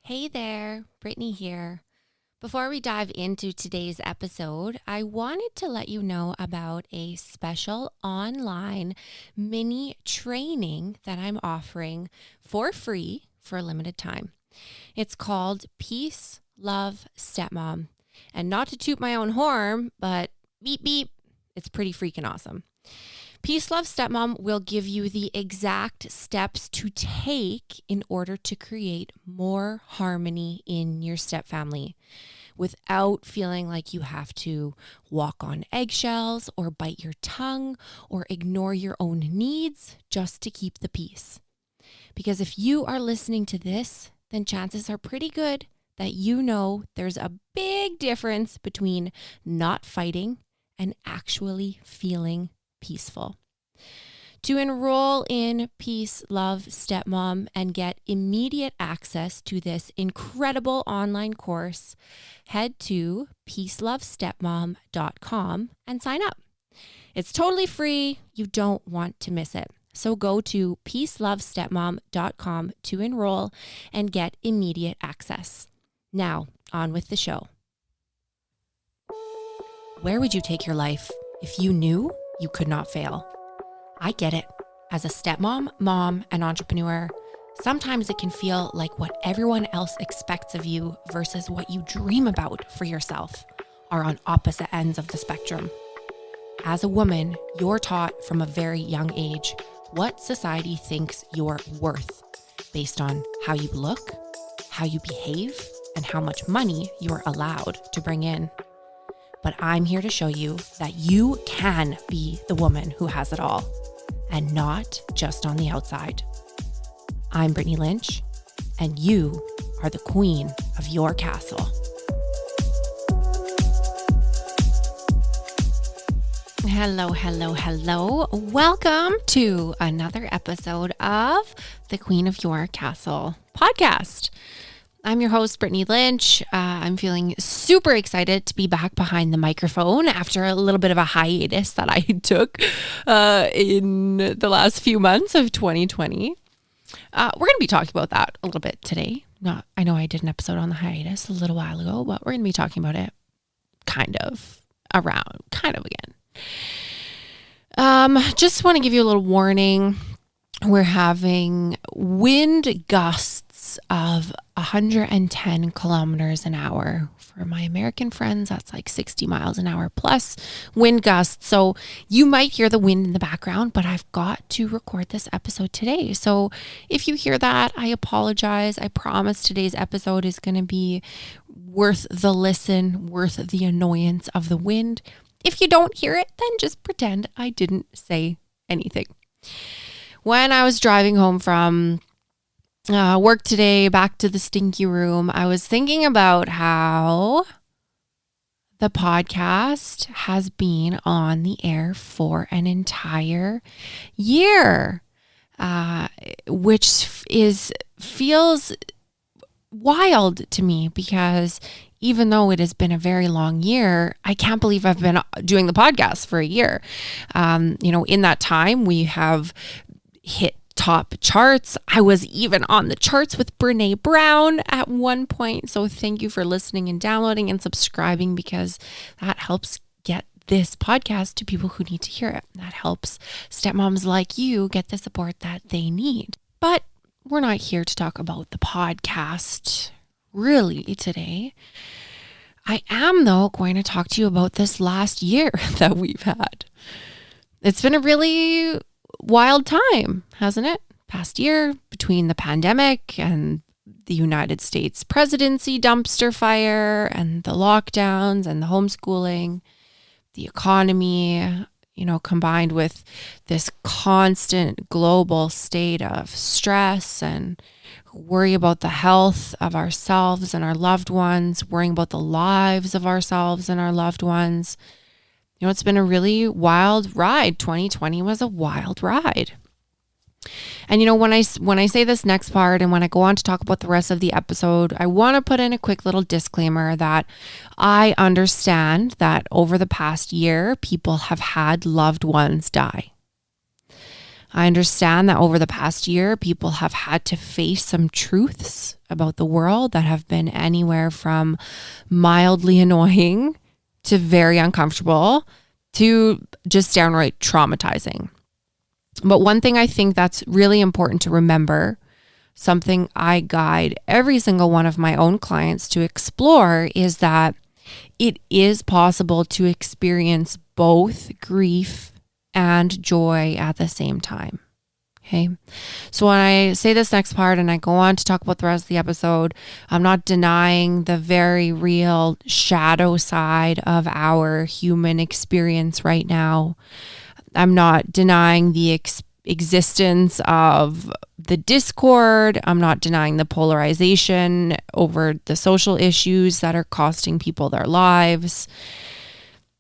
Hey there, Brittany here. Before we dive into today's episode, I wanted to let you know about a special online mini training that I'm offering for free for a limited time. It's called Peace, Love, Stepmom. And not to toot my own horn, but beep beep, it's pretty freaking awesome. Peace, Love, Stepmom will give you the exact steps to take in order to create more harmony in your stepfamily without feeling like you have to walk on eggshells or bite your tongue or ignore your own needs just to keep the peace. Because if you are listening to this, then chances are pretty good that you know there's a big difference between not fighting and actually feeling peaceful. To enroll in Peace, Love, Stepmom and get immediate access to this incredible online course, head to peacelovestepmom.com and sign up. It's totally free. You don't want to miss it. So go to peacelovestepmom.com to enroll and get immediate access. Now, on with the show. Where would you take your life if you knew you could not fail? I get it. As a stepmom, mom, and entrepreneur, sometimes it can feel like what everyone else expects of you versus what you dream about for yourself are on opposite ends of the spectrum. As a woman, you're taught from a very young age what society thinks you're worth based on how you look, how you behave, and how much money you're allowed to bring in. But I'm here to show you that you can be the woman who has it all, and not just on the outside. I'm Brittany Lynch, and you are the queen of your castle. Hello. Welcome to another episode of the Queen of Your Castle podcast. I'm your host, Brittany Lynch. I'm feeling super excited to be back behind the microphone after a little bit of a hiatus that I took in the last few months of 2020. We're going to be talking about that a little bit today. I know I did an episode on the hiatus a little while ago, but we're going to be talking about it kind of again. Just want to give you a little warning. We're having wind gusts of 110 kilometers an hour. For my American friends, that's like 60 miles an hour plus wind gusts. So you might hear the wind in the background, but I've got to record this episode today. So if you hear that, I apologize. I promise today's episode is going to be worth the listen, worth the annoyance of the wind. If you don't hear it, then just pretend I didn't say anything. When I was driving home from work today, back to the stinky room, I was thinking about how the podcast has been on the air for an entire year, which feels wild to me because even though it has been a very long year, I can't believe I've been doing the podcast for a year. In that time, we have hit top charts. I was even on the charts with Brene Brown at one point. So thank you for listening and downloading and subscribing, because that helps get this podcast to people who need to hear it. That helps stepmoms like you get the support that they need. But we're not here to talk about the podcast really today. I am, though, going to talk to you about this last year that we've had. It's been a really wild time, hasn't it? Past year, between the pandemic and the United States presidency dumpster fire and the lockdowns and the homeschooling, the economy, combined with this constant global state of stress and worry about the health of ourselves and our loved ones, worrying about the lives of ourselves and our loved ones. It's been a really wild ride. 2020 was a wild ride. And when I say this next part and when I go on to talk about the rest of the episode, I want to put in a quick little disclaimer that I understand that over the past year, people have had loved ones die. I understand that over the past year, people have had to face some truths about the world that have been anywhere from mildly annoying to very uncomfortable to just downright traumatizing. But one thing I think that's really important to remember, something I guide every single one of my own clients to explore, is that it is possible to experience both grief and joy at the same time. Okay. So when I say this next part and I go on to talk about the rest of the episode, I'm not denying the very real shadow side of our human experience right now. I'm not denying the existence of the discord. I'm not denying the polarization over the social issues that are costing people their lives.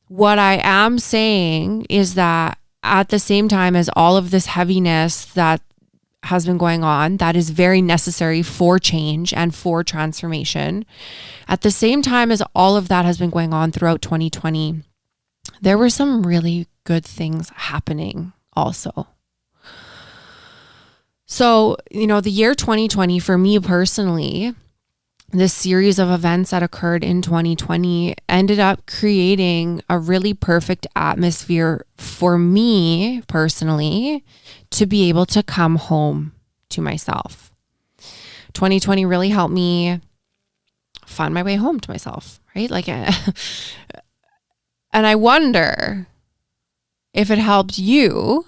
What I am saying is that at the same time as all of this heaviness that has been going on, that is very necessary for change and for transformation. At the same time as all of that has been going on throughout 2020, there were some really good things happening also. So, the year 2020 for me personally, this series of events that occurred in 2020 ended up creating a really perfect atmosphere for me personally to be able to come home to myself. 2020 really helped me find my way home to myself, right? And I wonder if it helped you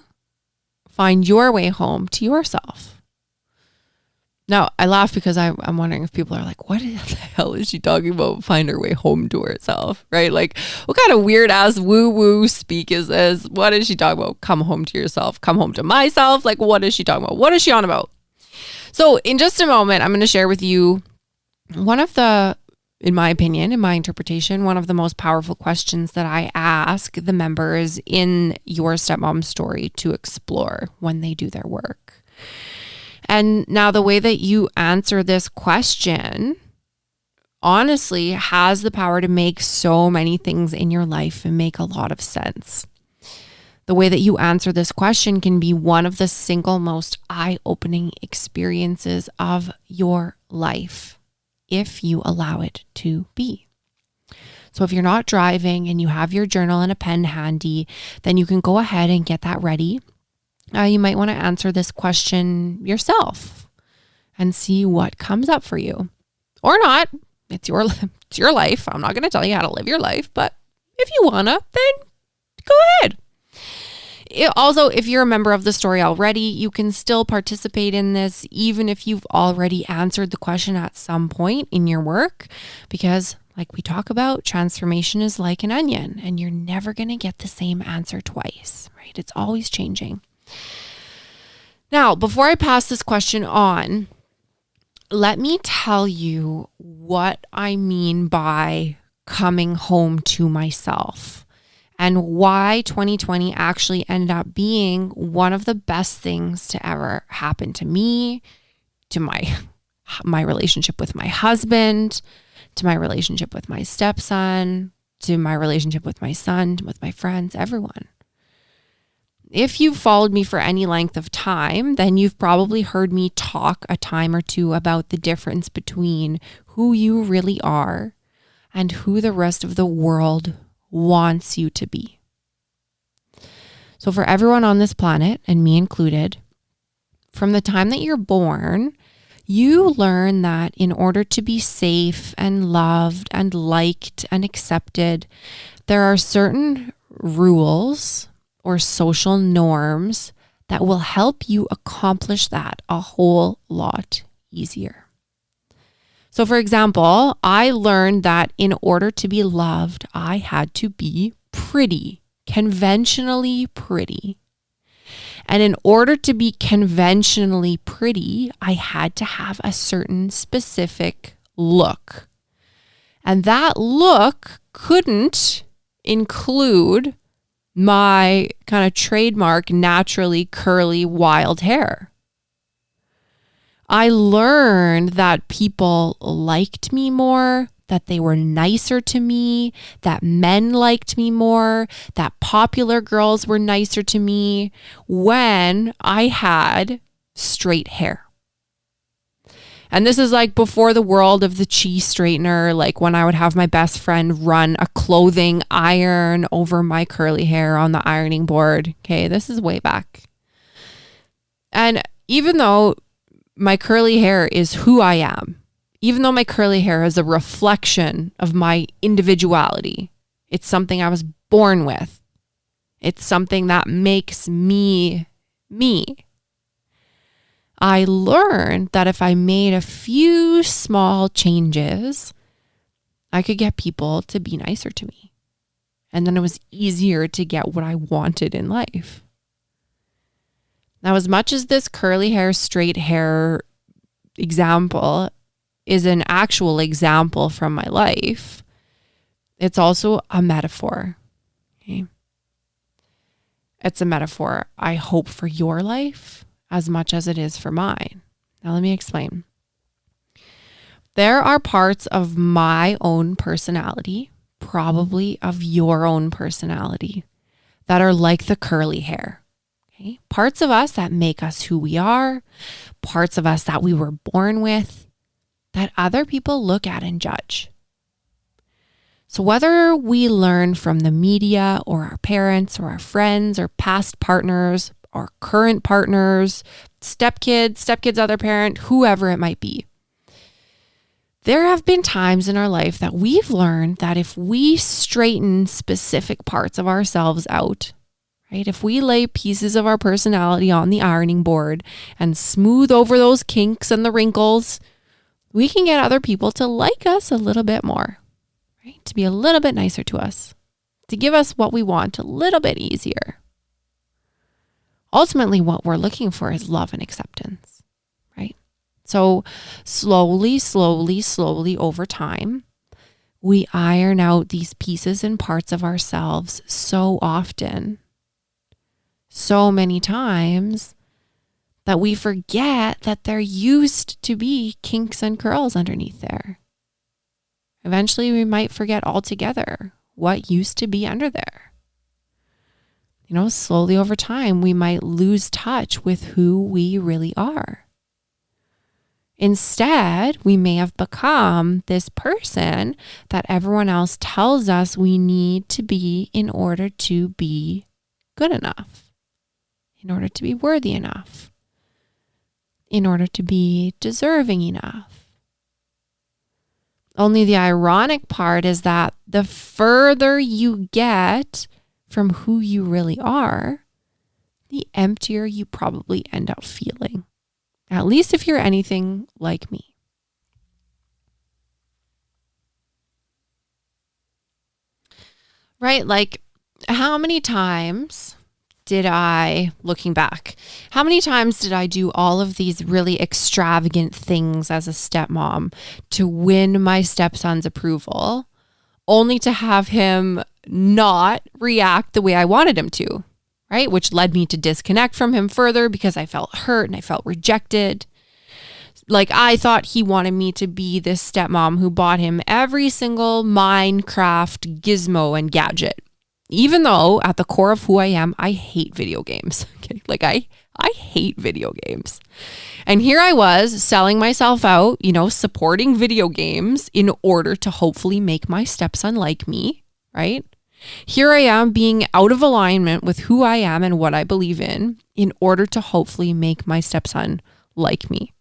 find your way home to yourself. Now, I laugh because I'm wondering if people are like, what the hell is she talking about? Find her way home to herself, right? Like, what kind of weird ass woo-woo speak is this? What is she talking about? Come home to yourself, come home to myself. Like, what is she talking about? What is she on about? So in just a moment, I'm going to share with you one of the, in my opinion, in my interpretation, one of the most powerful questions that I ask the members in your Stepmom story to explore when they do their work. And now the way that you answer this question, honestly, has the power to make so many things in your life and make a lot of sense. The way that you answer this question can be one of the single most eye-opening experiences of your life, if you allow it to be. So if you're not driving and you have your journal and a pen handy, then you can go ahead and get that ready. You might want to answer this question yourself and see what comes up for you. Or not. It's your life. I'm not going to tell you how to live your life, but if you want to, then go ahead. Also, if you're a member of the story already, you can still participate in this even if you've already answered the question at some point in your work, because like we talk about, transformation is like an onion and you're never going to get the same answer twice, right? It's always changing. Now, before I pass this question on, let me tell you what I mean by coming home to myself and why 2020 actually ended up being one of the best things to ever happen to me, to my relationship with my husband, to my relationship with my stepson, to my relationship with my son, with my friends, everyone. If you've followed me for any length of time, then you've probably heard me talk a time or two about the difference between who you really are and who the rest of the world wants you to be. So for everyone on this planet, and me included, from the time that you're born, you learn that in order to be safe and loved and liked and accepted, there are certain rules or social norms that will help you accomplish that a whole lot easier. So for example, I learned that in order to be loved, I had to be pretty, conventionally pretty. And in order to be conventionally pretty, I had to have a certain specific look. And that look couldn't include my kind of trademark naturally curly wild hair. I learned that people liked me more, that they were nicer to me, that men liked me more, that popular girls were nicer to me when I had straight hair. And this is like before the world of the chi straightener, like when I would have my best friend run a clothing iron over my curly hair on the ironing board. Okay, this is way back. And even though my curly hair is who I am, even though my curly hair is a reflection of my individuality, it's something I was born with. It's something that makes me me. I learned that if I made a few small changes, I could get people to be nicer to me. And then it was easier to get what I wanted in life. Now, as much as this curly hair, straight hair example is an actual example from my life, it's also a metaphor. Okay? It's a metaphor, I hope, for your life as much as it is for mine. Now, let me explain. There are parts of my own personality, probably of your own personality, that are like the curly hair. Okay? Parts of us that make us who we are, parts of us that we were born with, that other people look at and judge. So whether we learn from the media or our parents or our friends or past partners or current partners, stepkids, other parent, whoever it might be, there have been times in our life that we've learned that if we straighten specific parts of ourselves out, right? If we lay pieces of our personality on the ironing board and smooth over those kinks and the wrinkles, we can get other people to like us a little bit more, right? To be a little bit nicer to us, to give us what we want a little bit easier. Ultimately, what we're looking for is love and acceptance, right? So slowly over time, we iron out these pieces and parts of ourselves so often, so many times, that we forget that there used to be kinks and curls underneath there. Eventually, we might forget altogether what used to be under there. Slowly over time, we might lose touch with who we really are. Instead, we may have become this person that everyone else tells us we need to be in order to be good enough, in order to be worthy enough, in order to be deserving enough. Only the ironic part is that the further you get from who you really are, the emptier you probably end up feeling. At least if you're anything like me. Right? Like, how many times did I, looking back, how many times did I do all of these really extravagant things as a stepmom to win my stepson's approval, only to have him not react the way I wanted him to, right? Which led me to disconnect from him further because I felt hurt and I felt rejected. Like, I thought he wanted me to be this stepmom who bought him every single Minecraft gizmo and gadget. Even though at the core of who I am, I hate video games. Okay? Like I hate video games. And here I was selling myself out, supporting video games in order to hopefully make my stepson like me, right? Here I am being out of alignment with who I am and what I believe in order to hopefully make my stepson like me.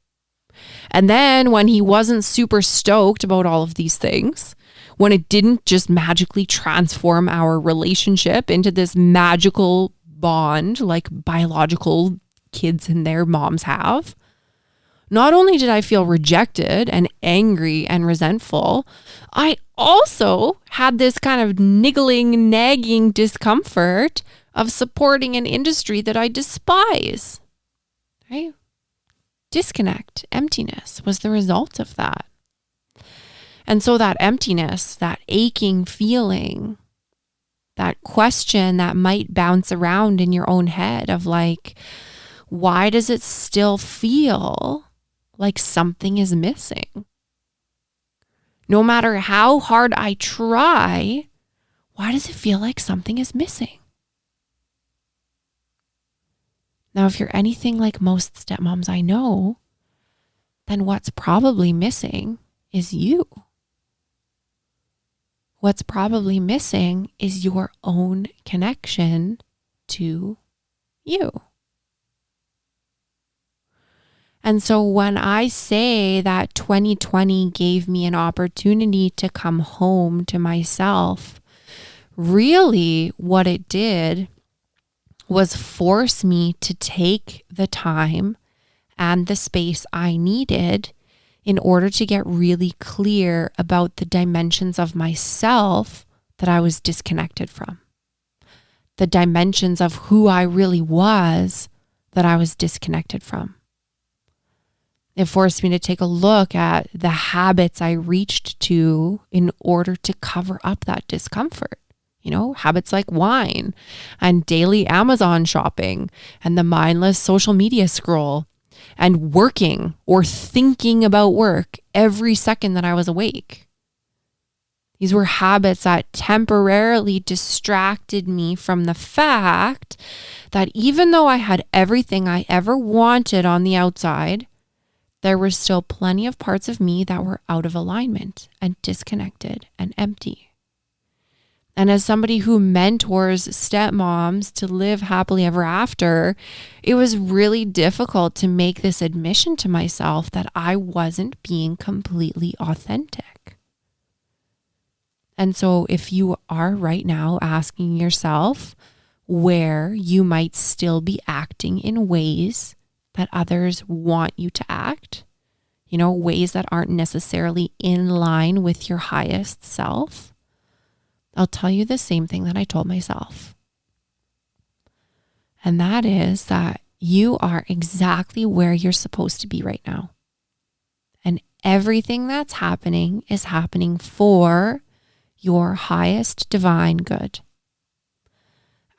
And then when he wasn't super stoked about all of these things, when it didn't just magically transform our relationship into this magical bond like biological kids and their moms have, not only did I feel rejected and angry and resentful, I also had this kind of niggling, nagging discomfort of supporting an industry that I despise, right? Disconnect, emptiness was the result of that. And so that emptiness, that aching feeling, that question that might bounce around in your own head of like, why does it still feel like something is missing? No matter how hard I try, why does it feel like something is missing? Now, if you're anything like most stepmoms I know, then what's probably missing is you. What's probably missing is your own connection to you. And so when I say that 2020 gave me an opportunity to come home to myself, really what it did was force me to take the time and the space I needed in order to get really clear about the dimensions of myself that I was disconnected from, the dimensions of who I really was that I was disconnected from. It forced me to take a look at the habits I reached to in order to cover up that discomfort. Habits like wine and daily Amazon shopping and the mindless social media scroll and working or thinking about work every second that I was awake. These were habits that temporarily distracted me from the fact that even though I had everything I ever wanted on the outside, there were still plenty of parts of me that were out of alignment and disconnected and empty. And as somebody who mentors stepmoms to live happily ever after, it was really difficult to make this admission to myself that I wasn't being completely authentic. And so if you are right now asking yourself where you might still be acting in ways that others want you to act, ways that aren't necessarily in line with your highest self, I'll tell you the same thing that I told myself. And that is that you are exactly where you're supposed to be right now. And everything that's happening is happening for your highest divine good.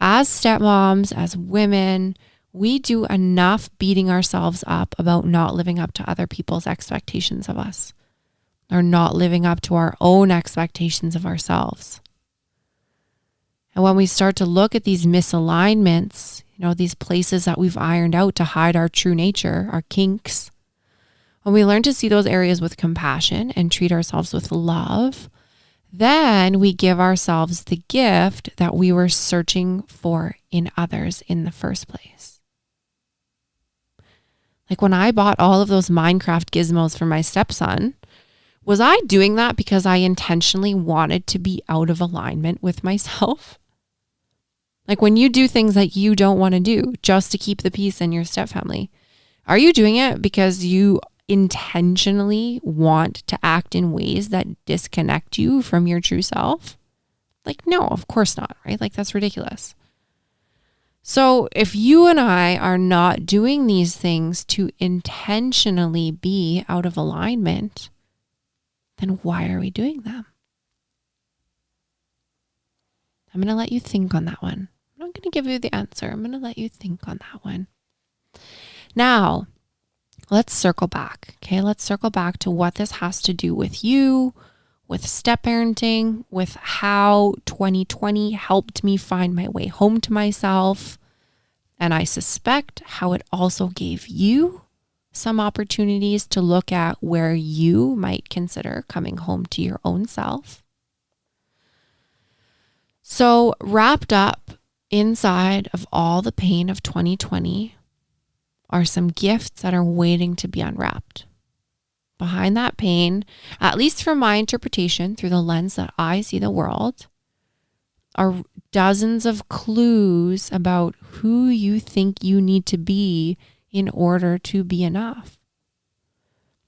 As stepmoms, as women, we do enough beating ourselves up about not living up to other people's expectations of us, or not living up to our own expectations of ourselves. And when we start to look at these misalignments, these places that we've ironed out to hide our true nature, our kinks, when we learn to see those areas with compassion and treat ourselves with love, then we give ourselves the gift that we were searching for in others in the first place. Like when I bought all of those Minecraft gizmos for my stepson, was I doing that because I intentionally wanted to be out of alignment with myself? Like when you do things that you don't want to do just to keep the peace in your stepfamily, are you doing it because you intentionally want to act in ways that disconnect you from your true self? Like, no, of course not, right? Like that's ridiculous. So if you and I are not doing these things to intentionally be out of alignment, then why are we doing them? I'm going to let you think on that one. I'm not going to give you the answer. I'm going to let you think on that one. Now, let's circle back. Okay, let's circle back to what this has to do with you, with step parenting, with how 2020 helped me find my way home to myself. And I suspect how it also gave you some opportunities to look at where you might consider coming home to your own self. So wrapped up inside of all the pain of 2020 are some gifts that are waiting to be unwrapped. Behind that pain, at least from my interpretation through the lens that I see the world, are dozens of clues about who you think you need to be in order to be enough.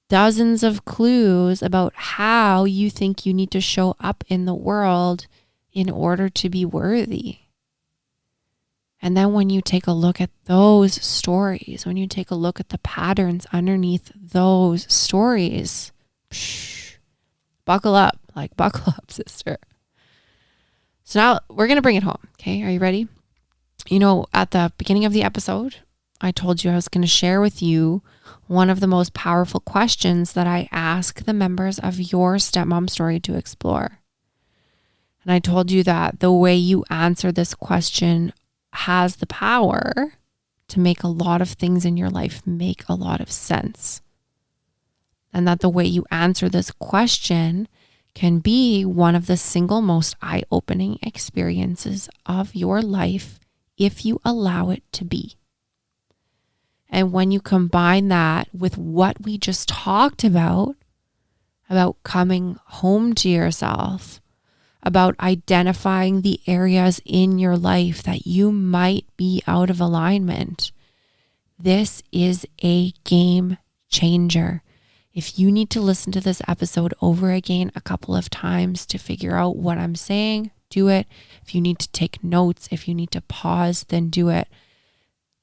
Dozens of clues about how you think you need to show up in the world in order to be worthy. And then when you take a look at those stories, when you take a look at the patterns underneath those stories, buckle up, sister. So now we're going to bring it home. Okay. Are you ready? At the beginning of the episode, I told you I was going to share with you one of the most powerful questions that I ask the members of your Stepmom story to explore. And I told you that the way you answer this question has the power to make a lot of things in your life make a lot of sense. And that the way you answer this question can be one of the single most eye-opening experiences of your life if you allow it to be. And when you combine that with what we just talked about coming home to yourself, about identifying the areas in your life that you might be out of alignment, this is a game changer. If you need to listen to this episode over again a couple of times to figure out what I'm saying, do it. If you need to take notes, if you need to pause, then do it.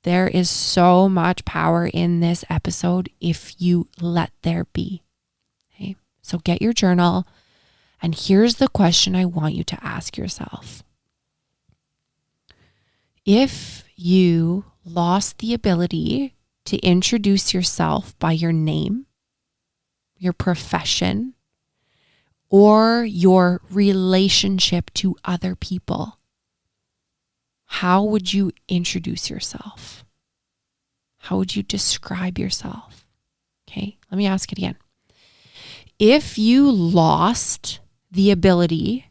There is so much power in this episode if you let there be. Okay? So get your journal, and here's the question I want you to ask yourself. If you lost the ability to introduce yourself by your name, your profession, or your relationship to other people, how would you introduce yourself? How would you describe yourself? Okay, let me ask it again. If you lost the ability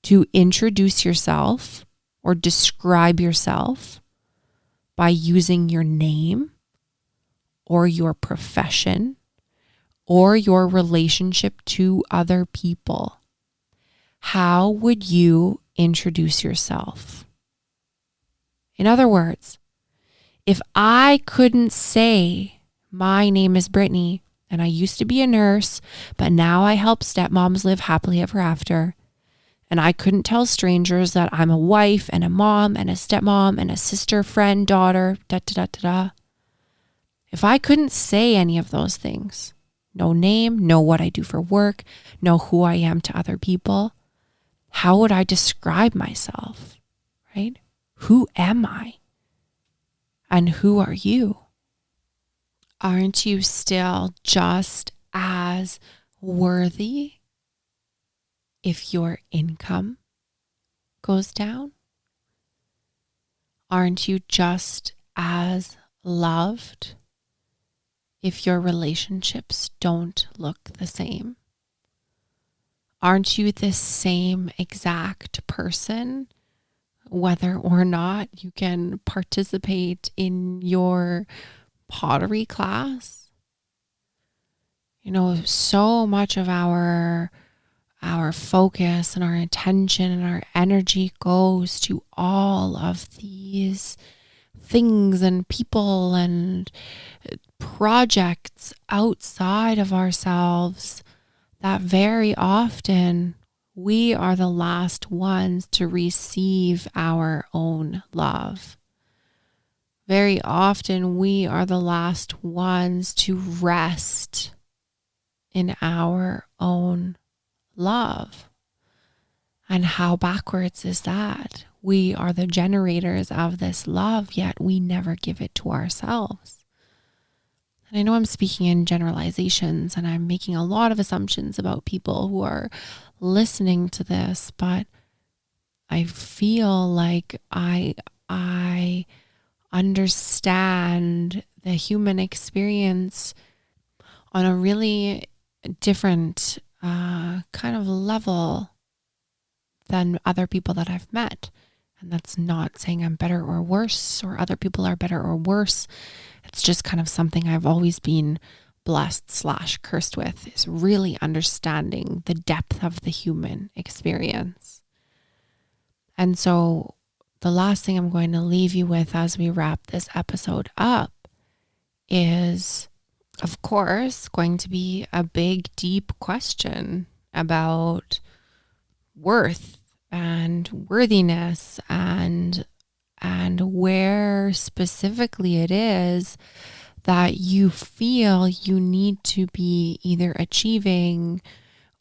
to introduce yourself or describe yourself by using your name or your profession or your relationship to other people, how would you introduce yourself? In other words, if I couldn't say, my name is Brittany, and I used to be a nurse, but now I help stepmoms live happily ever after, and I couldn't tell strangers that I'm a wife and a mom and a stepmom and a sister, friend, daughter, If I couldn't say any of those things, no name, know what I do for work, know who I am to other people, how would I describe myself, right? Who am I? And who are you? Aren't you still just as worthy if your income goes down? Aren't you just as loved if your relationships don't look the same? Aren't you the same exact person whether or not you can participate in your pottery class? You know, so much of our focus and our attention and our energy goes to all of these things and people and projects outside of ourselves that very often we are the last ones to receive our own love. Very often we are the last ones to rest in our own love. And how backwards is that? We are the generators of this love, yet we never give it to ourselves. And I know I'm speaking in generalizations and I'm making a lot of assumptions about people who are listening to this, but I feel like I understand the human experience on a really different kind of level than other people that I've met. And that's not saying I'm better or worse or other people are better or worse. It's just kind of something I've always been blessed/cursed with, is really understanding the depth of the human experience. And so the last thing I'm going to leave you with as we wrap this episode up is, of course, going to be a big, deep question about worth and worthiness and where specifically it is that you feel you need to be either achieving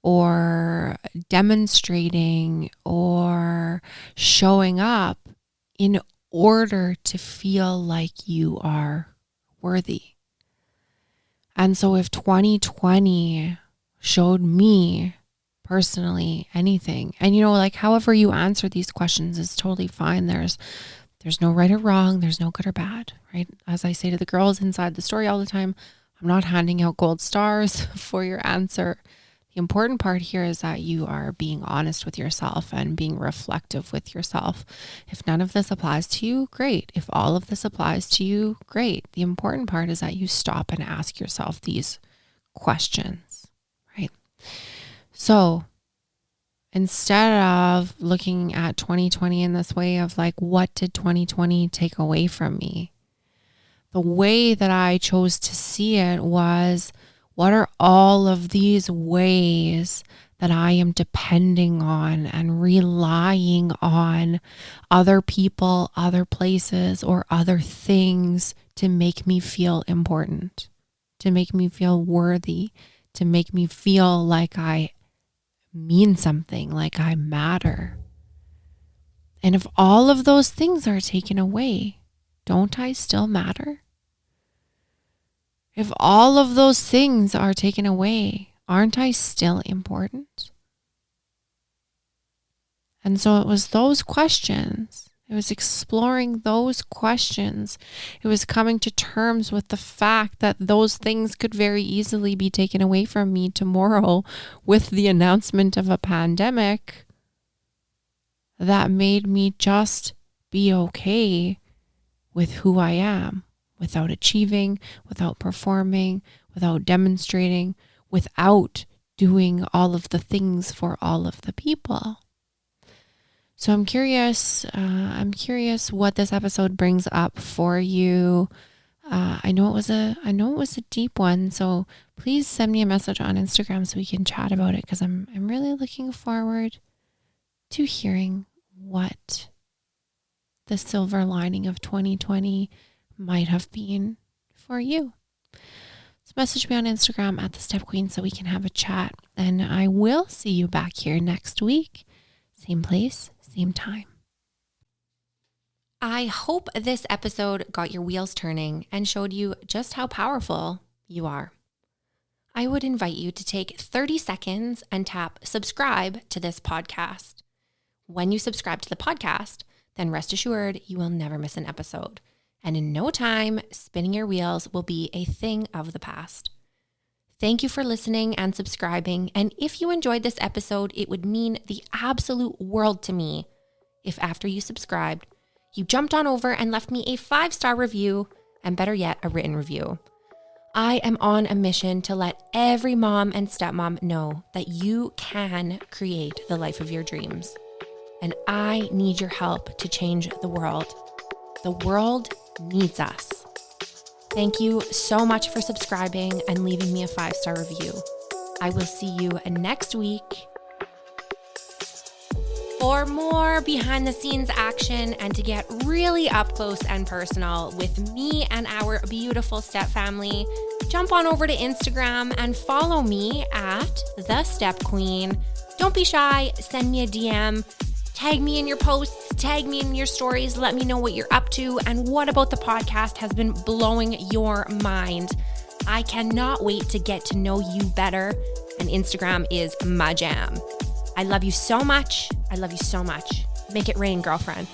or demonstrating or showing up in order to feel like you are worthy. And so if 2020 showed me personally anything, and like however you answer these questions is totally fine. There's no right or wrong. There's no good or bad, right? As I say to the girls inside the story all the time, I'm not handing out gold stars for your answer. The important part here is that you are being honest with yourself and being reflective with yourself. If none of this applies to you, great. If all of this applies to you, great. The important part is that you stop and ask yourself these questions, right? So instead of looking at 2020 in this way of like, what did 2020 take away from me? The way that I chose to see it was, what are all of these ways that I am depending on and relying on other people, other places, or other things to make me feel important, to make me feel worthy, to make me feel like I mean something, like I matter? And if all of those things are taken away, don't I still matter? If all of those things are taken away, aren't I still important? And so it was those questions. It was exploring those questions. It was coming to terms with the fact that those things could very easily be taken away from me tomorrow with the announcement of a pandemic, that made me just be okay with who I am, without achieving, without performing, without demonstrating, without doing all of the things for all of the people. So I'm curious what this episode brings up for you. I know it was a deep one, so please send me a message on Instagram so we can chat about it, because I'm really looking forward to hearing what the silver lining of 2020 might have been for you. So message me on Instagram at the Step Queen so we can have a chat, and I will see you back here next week. Same place, same time. I hope this episode got your wheels turning and showed you just how powerful you are. I would invite you to take 30 seconds and tap subscribe to this podcast. When you subscribe to the podcast, then rest assured you will never miss an episode. And in no time, spinning your wheels will be a thing of the past. Thank you for listening and subscribing. And if you enjoyed this episode, it would mean the absolute world to me if after you subscribed, you jumped on over and left me a 5-star review, and better yet, a written review. I am on a mission to let every mom and stepmom know that you can create the life of your dreams. And I need your help to change the world. The world needs us. Thank you so much for subscribing and leaving me a 5-star review. I will see you next week for more behind the scenes action and to get really up close and personal with me and our beautiful step family. Jump on over to Instagram and follow me at The Step Queen. Don't be shy. Send me a DM. Tag me in your posts, tag me in your stories, let me know what you're up to and what about the podcast has been blowing your mind. I cannot wait to get to know you better, and Instagram is my jam. I love you so much. I love you so much. Make it rain, girlfriend.